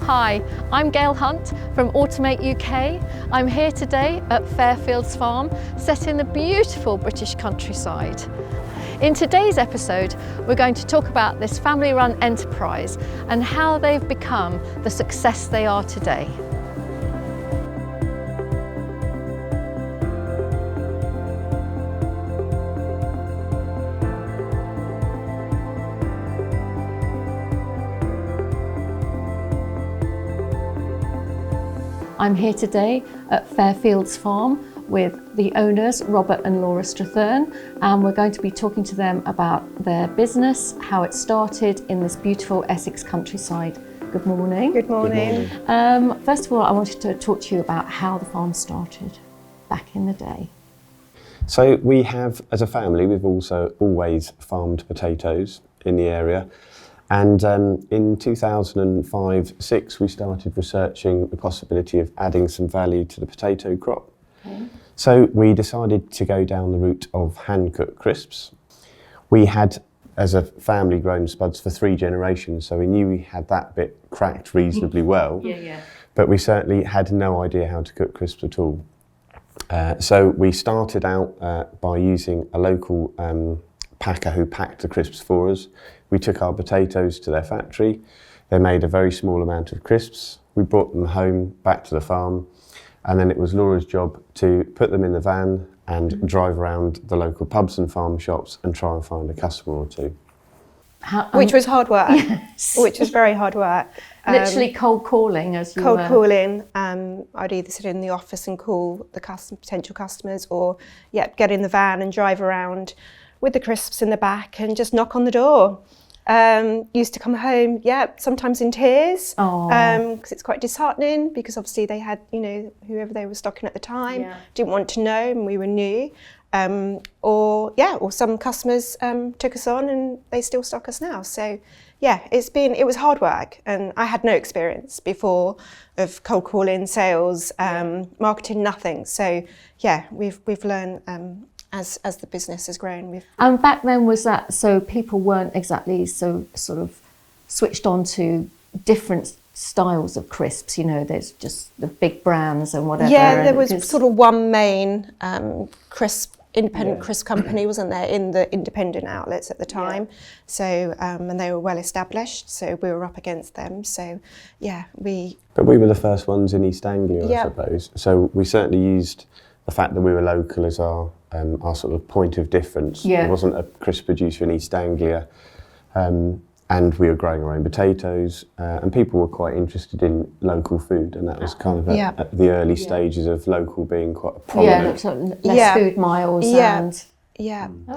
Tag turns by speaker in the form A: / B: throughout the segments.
A: Hi, I'm Gail Hunt from Automate UK. I'm here today at Fairfields Farm, set in the beautiful British countryside. In today's episode, we're going to talk about this family-run enterprise and how they've become the success they are today. I'm here today at Fairfields Farm with the owners, Robert and Laura Strathern, and we're going to be talking to them about their business, how it started in this beautiful Essex countryside. Good morning.
B: Good morning.
A: First of all, I wanted to talk to you about how the farm started back in the day.
C: So we have, as a family, we've also always farmed potatoes in the area. And in 2005-06, we started researching the possibility of adding some value to the potato crop. Okay. So we decided to go down the route of hand-cooked crisps. We had, as a family, grown spuds for 3 generations, so we knew we had that bit cracked reasonably well. But we certainly had no idea how to cook crisps at all. So we started out by using a local packer who packed the crisps for us. We took our potatoes to their factory. They made a very small amount of crisps. We brought them home back to the farm, and then it was Laura's job to put them in the van and drive around the local pubs and farm shops and try and find a customer or two.
B: Which was hard work.
A: Yes.
B: Which was very hard work.
A: Literally cold calling as you
B: cold
A: were.
B: calling. I'd either sit in the office and call the potential customers, or get in the van and drive around with the crisps in the back and just knock on the door. Used to come home, sometimes in tears, because it's quite disheartening, because obviously they had, whoever they were stocking at the time, didn't want to know, and we were new. Or some customers took us on and they still stock us now. So it was hard work, and I had no experience before of cold calling, sales, marketing, nothing. So we've learned as the business has grown.
A: And back then, was that so people weren't exactly so sort of switched on to different styles of crisps? There's just the big brands and whatever.
B: Yeah, there was sort of one main independent crisp company, wasn't there, in the independent outlets at the time. So and they were well established, so we were up against them. So But
C: we were the first ones in East Anglia, I suppose. So we certainly used the fact that we were local as our sort of point of difference. There wasn't a crisp producer in East Anglia, and we were growing our own potatoes, and people were quite interested in local food, and that was kind of at the early stages of local being quite prominent.
A: Less food miles.
B: Okay.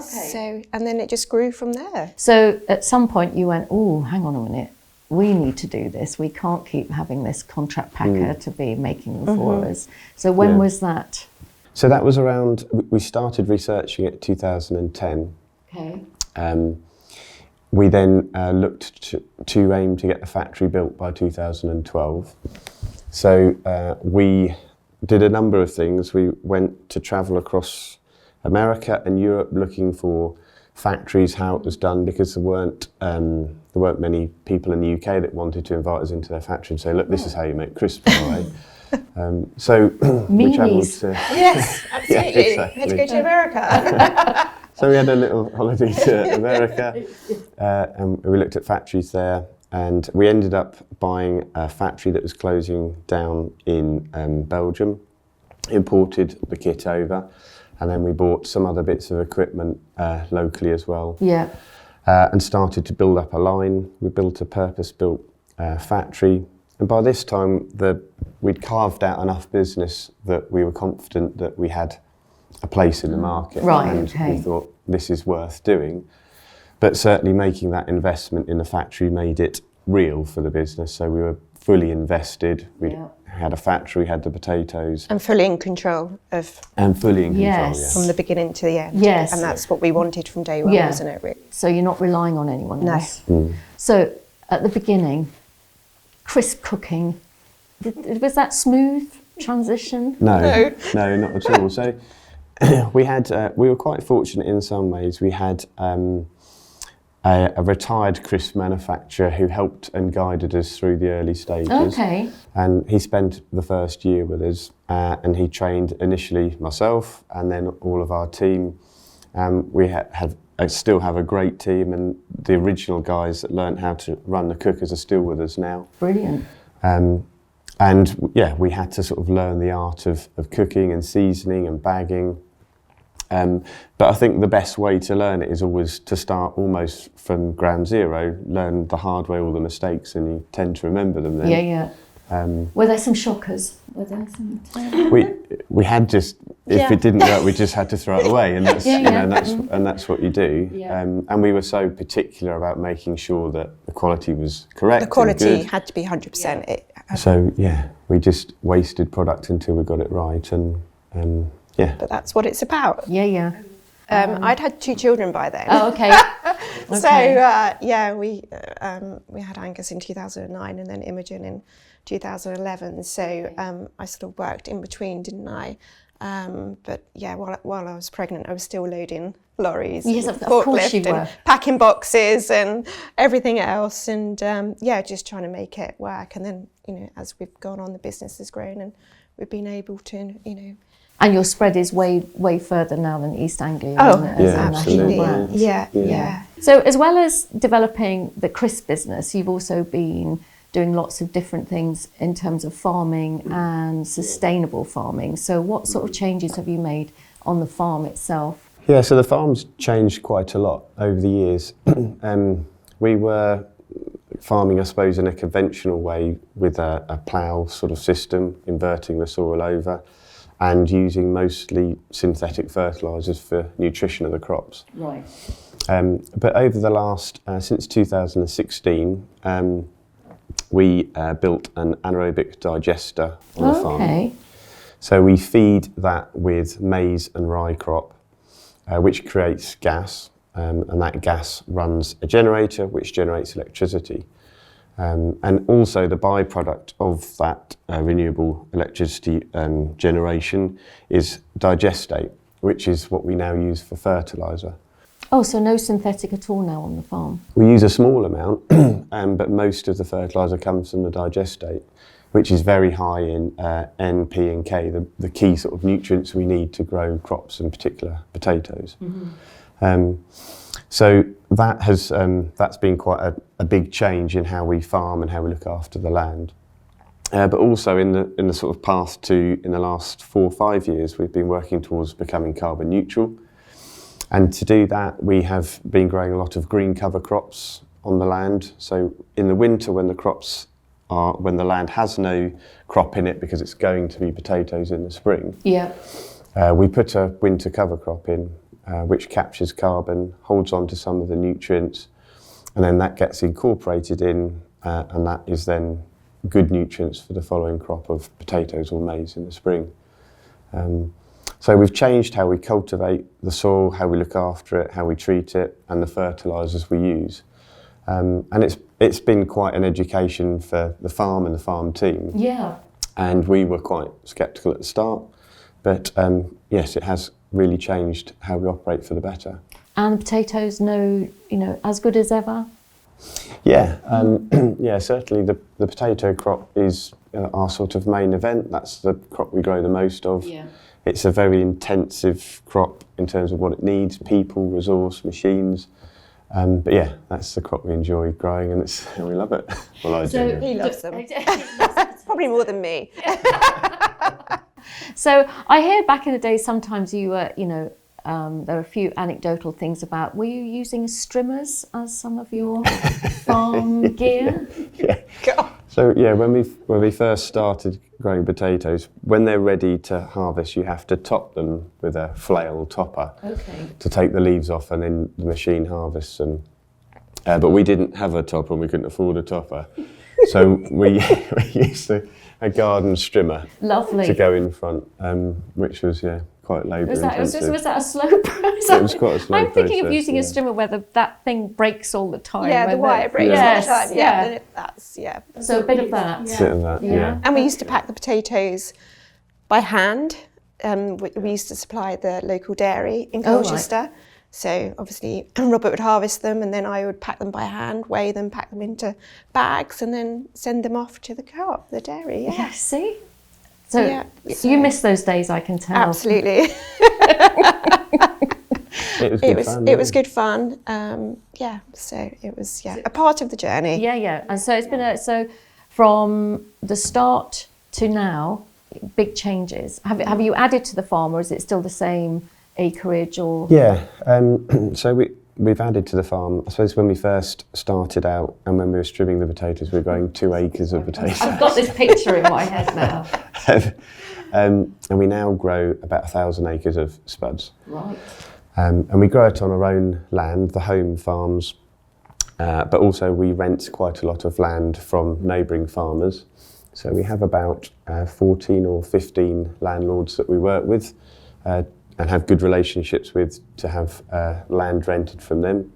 B: So, and then it just grew from there.
A: So at some point you went, oh, hang on a minute, we need to do this. We can't keep having this contract packer to be making them for us. So when was that?
C: So that was around, we started researching it 2010.
A: Okay.
C: We then looked to aim to get the factory built by 2012. So we did a number of things. We went to travel across America and Europe looking for factories, how it was done, because there weren't many people in the UK that wanted to invite us into their factory and say, look, this is how you make crisps, by the way. So we travelled to...
B: Yes, absolutely.
C: Exactly.
B: We had to go to America.
C: So we had a little holiday to America, and we looked at factories there, and we ended up buying a factory that was closing down in Belgium, imported the kit over, and then we bought some other bits of equipment locally as well. And started to build up a line. We built a purpose-built factory. And by this time, we'd carved out enough business that we were confident that we had a place in the market. We thought this is worth doing. But certainly making that investment in the factory made it real for the business. So we were fully invested. We had a factory, had the potatoes.
B: And fully in control of...
C: And fully in control,
B: From the beginning to the end.
A: Yes.
B: And that's what we wanted from day one, wasn't it, Rick?
A: So you're not relying on anyone else.
C: Mm.
A: So at the beginning, crisp cooking, was that smooth transition?
C: No, not at all. So we were quite fortunate in some ways. We had a retired crisp manufacturer who helped and guided us through the early stages.
A: Okay.
C: And he spent the first year with us, and he trained initially myself and then all of our team. I still have a great team, and the original guys that learned how to run the cookers are still with us now.
A: Brilliant.
C: And yeah, we had to sort of learn the art of cooking and seasoning and bagging. But I think the best way to learn it is always to start almost from ground zero, learn the hard way, all the mistakes, and you tend to remember them then.
A: Yeah. Were there some shockers? Were there some?
C: We had just, if it didn't work, we just had to throw it away, and that's and that's what you do.
A: Yeah.
C: And we were so particular about making sure that the quality was correct.
B: The quality
C: and good.
B: had to be 100%.
C: So yeah, we just wasted product until we got it right, and yeah.
B: But that's what it's about.
A: Yeah.
B: I'd had 2 children by then.
A: Oh, okay.
B: So yeah, we had Angus in 2009 and then Imogen in 2011. So I sort of worked in between, didn't I? But yeah, while I was pregnant, I was still loading lorries.
A: Yes, of course you were.
B: Packing boxes and everything else, and yeah, just trying to make it work. And then, you know, as we've gone on, the business has grown, and we've been able to, you know.
A: And your spread is way further now than East Anglia.
B: Oh,
A: as a national brand.
B: Yeah.
A: So as well as developing the crisp business, you've also been doing lots of different things in terms of farming and sustainable farming. So what sort of changes have you made on the farm itself?
C: Yeah, so the farm's changed quite a lot over the years. We were farming, I suppose, in a conventional way with a plough sort of system, inverting the soil over, and using mostly synthetic fertilisers for nutrition of the crops.
A: Right.
C: But over the last, since 2016, we built an anaerobic digester on the farm. So we feed that with maize and rye crop, which creates gas, and that gas runs a generator which generates electricity. And also the byproduct of that renewable electricity generation is digestate, which is what we now use for fertiliser.
A: Oh, so no synthetic at all now on the farm?
C: We use a small amount, but most of the fertiliser comes from the digestate, which is very high in N, P and K, the key sort of nutrients we need to grow crops, in particular potatoes. Mm-hmm. So that has that's been quite a big change in how we farm and how we look after the land. But also in the sort of path to, in the last 4 or 5 years, we've been working towards becoming carbon neutral. And to do that, we have been growing a lot of green cover crops on the land. So in the winter, when the land has no crop in it because it's going to be potatoes in the spring, we put a winter cover crop in, which captures carbon, holds on to some of the nutrients, and then that gets incorporated in, and that is then good nutrients for the following crop of potatoes or maize in the spring. So we've changed how we cultivate the soil, how we look after it, how we treat it, and the fertilisers we use. And it's been quite an education for the farm and the farm team.
A: Yeah. And
C: we were quite sceptical at the start, but yes, it has really changed how we operate for the better.
A: And the potatoes, as good as ever?
C: Yeah, yeah, certainly the potato crop is our sort of main event. That's the crop we grow the most of. Yeah. It's a very intensive crop in terms of what it needs, people, resource, machines. But yeah, that's the crop we enjoy growing, and we love it. Well, I do.
B: He loves them. Probably more than me.
A: So I hear back in the day sometimes you were, there are a few anecdotal things about, were you using strimmers as some of your farm gear?
C: Yeah. God. So yeah, when we first started growing potatoes, when they're ready to harvest, you have to top them with a flail topper to take the leaves off, and then the machine harvests them. But we didn't have a topper and we couldn't afford a topper. So we used a garden strimmer.
A: Lovely.
C: To go in front, which was quite labour intensive.
A: Was that a slow process?
C: It was quite a slow process.
A: I'm thinking of using a strimmer where that thing breaks all the time.
B: Yeah, the wire breaks all the time. Yeah, that's
A: So a bit of that.
C: A bit of that. Yeah.
B: And we used to pack the potatoes by hand. We used to supply the local dairy in Colchester. So obviously Robert would harvest them, and then I would pack them by hand, weigh them, pack them into bags, and then send them off to the co-op, the dairy. Yeah,
A: Yeah, see? So,
B: Yeah, so-
A: you miss those days, I can tell.
B: absolutely.
C: It was good fun.
B: It was good fun. Yeah, so it was a part of the journey.
A: Yeah, yeah. And so it's been so from the start to now, big changes. Have you added to the farm, or is it still the same acreage? Or
C: Yeah, so we've added to the farm. I suppose when we first started out and when we were stripping the potatoes, we were growing 2 acres of potatoes.
A: I've got this picture in my head now.
C: And we now grow about 1,000 acres of spuds.
A: Right.
C: And we grow it on our own land, the home farms, but also we rent quite a lot of land from neighbouring farmers. So we have about 14 or 15 landlords that we work with and have good relationships with to have land rented from them.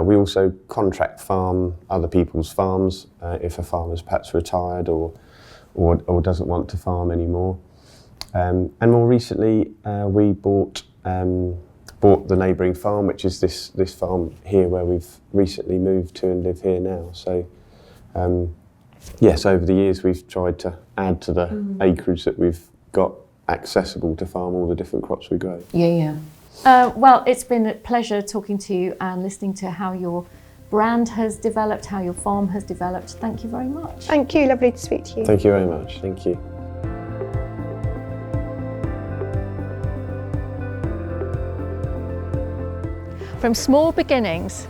C: We also contract farm other people's farms if a farmer's perhaps retired or doesn't want to farm anymore. And more recently, we bought the neighbouring farm, which is this farm here where we've recently moved to and live here now. So yes, over the years we've tried to add to the acreage that we've got accessible to farm all the different crops we grow.
A: Yeah, yeah. Well, it's been a pleasure talking to you and listening to how your brand has developed, how your farm has developed. Thank you very much.
B: Thank you, lovely to speak to you.
C: Thank you very much. Thank you.
A: From small beginnings,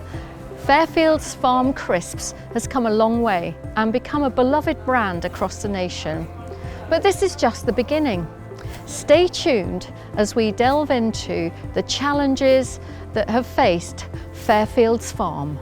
A: Fairfields Farm Crisps has come a long way and become a beloved brand across the nation. But this is just the beginning. Stay tuned as we delve into the challenges that have faced Fairfields Farm.